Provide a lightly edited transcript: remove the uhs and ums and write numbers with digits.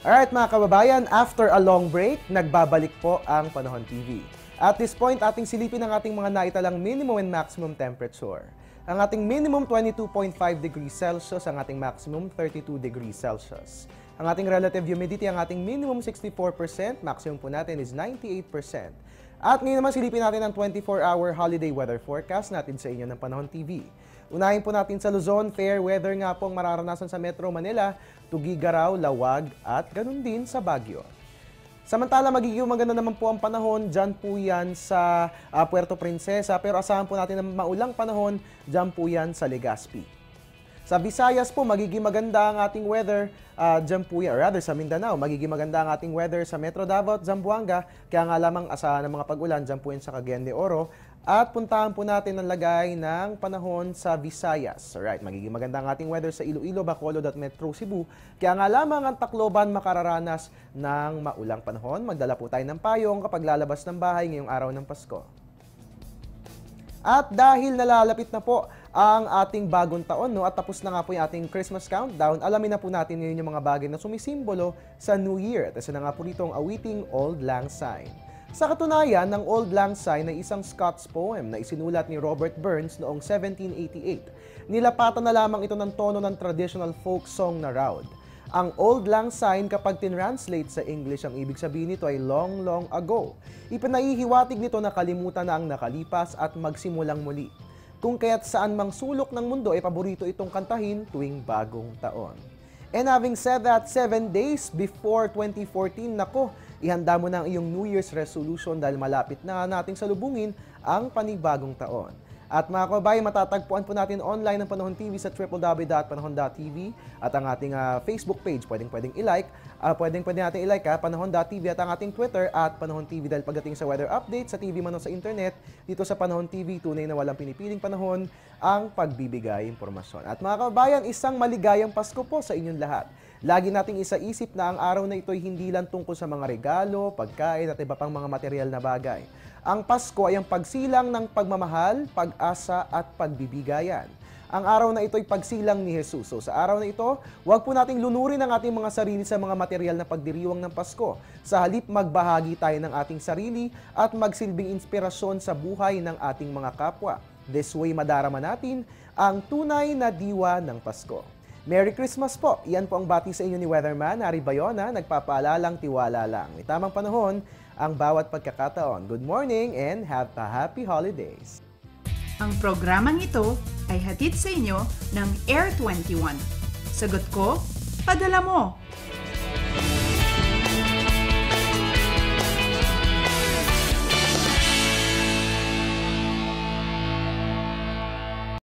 Alright mga kababayan, after a long break, nagbabalik po ang Panahon TV. At this point, ating silipin ang ating mga naitalang minimum and maximum temperature. Ang ating minimum 22.5 degrees Celsius, ang ating maximum 32 degrees Celsius. Ang ating relative humidity, ang ating minimum 64%, maximum po natin is 98%. At ngayon naman silipin natin ang 24-hour holiday weather forecast natin sa inyo ng Panahon TV. Unahin po natin sa Luzon, fair weather nga pong mararanasan sa Metro Manila, Tugigaraw, Lawag at ganun din sa Baguio. Samantala, magiging maganda naman po ang panahon, dyan po yan sa Puerto Princesa, pero asahan po natin ng maulang panahon, dyan po yan sa Legazpi. Sa Visayas po, magiging maganda ang ating weather, dyan po yan, or rather sa Mindanao, magiging maganda ang ating weather sa Metro Davao at Zamboanga, kaya nga lamang asahan ng mga pag-ulan, dyan po yan sa Cagayan de Oro. At puntahan po natin ang lagay ng panahon sa Visayas. Alright, magiging maganda ang ating weather sa Iloilo, Bacolod at Metro Cebu. Kaya nga lamang ang Tacloban makararanas ng maulang panahon. Magdala po tayo ng payong kapag lalabas ng bahay ngayong araw ng Pasko. At dahil nalalapit na po ang ating bagong taon, at tapos na nga po yung ating Christmas countdown, alamin na po natin ngayon yung mga bagay na sumisimbolo sa New Year. At isa na nga po rito ang awiting Auld Lang Syne. Sa katunayan, ng Auld Lang Syne ay isang Scots poem na isinulat ni Robert Burns noong 1788. Nilapatan na lamang ito ng tono ng traditional folk song na Roud. Ang Auld Lang Syne, kapag tinranslate sa English, ang ibig sabihin nito ay long, long ago. Ipinahihiwatig nito na kalimutan na ang nakalipas at magsimulang muli. Kung kaya't saan mang sulok ng mundo ay paborito itong kantahin tuwing bagong taon. And having said that, 7 days before 2014, nako, ihanda mo na ang iyong New Year's resolution dahil malapit na nating salubungin ang panibagong taon. At mga kababayan, matatagpuan po natin online ang Panahon TV sa www.panahon.tv at ang ating Facebook page, pwedeng i-like, pwedeng natin i-like Panahon.tv at ang ating Twitter at Panahon TV dahil pagdating sa weather update sa TV man o sa internet, dito sa Panahon TV, tunay na walang pinipiling panahon ang pagbibigay impormasyon. At mga kababayan, isang maligayang Pasko po sa inyong lahat. Lagi nating isaisip na ang araw na ito ay hindi lang tungkol sa mga regalo, pagkain at iba pang mga material na bagay. Ang Pasko ay ang pagsilang ng pagmamahal, pag-asa at pagbibigayan. Ang araw na ito ay pagsilang ni Jesus. So sa araw na ito, huwag po nating lunurin ang ating mga sarili sa mga material na pagdiriwang ng Pasko. Sa halip, magbahagi tayo ng ating sarili at magsilbing inspirasyon sa buhay ng ating mga kapwa. This way, madarama natin ang tunay na diwa ng Pasko. Merry Christmas po! Iyan po ang bati sa inyo ni Weatherman, Ari Bayona, nagpapaalalang tiwala lang. May tamang panahon ang bawat pagkakataon. Good morning and have a happy holidays! Ang programang ito ay hatid sa inyo ng Air 21. Sagot ko, padala mo!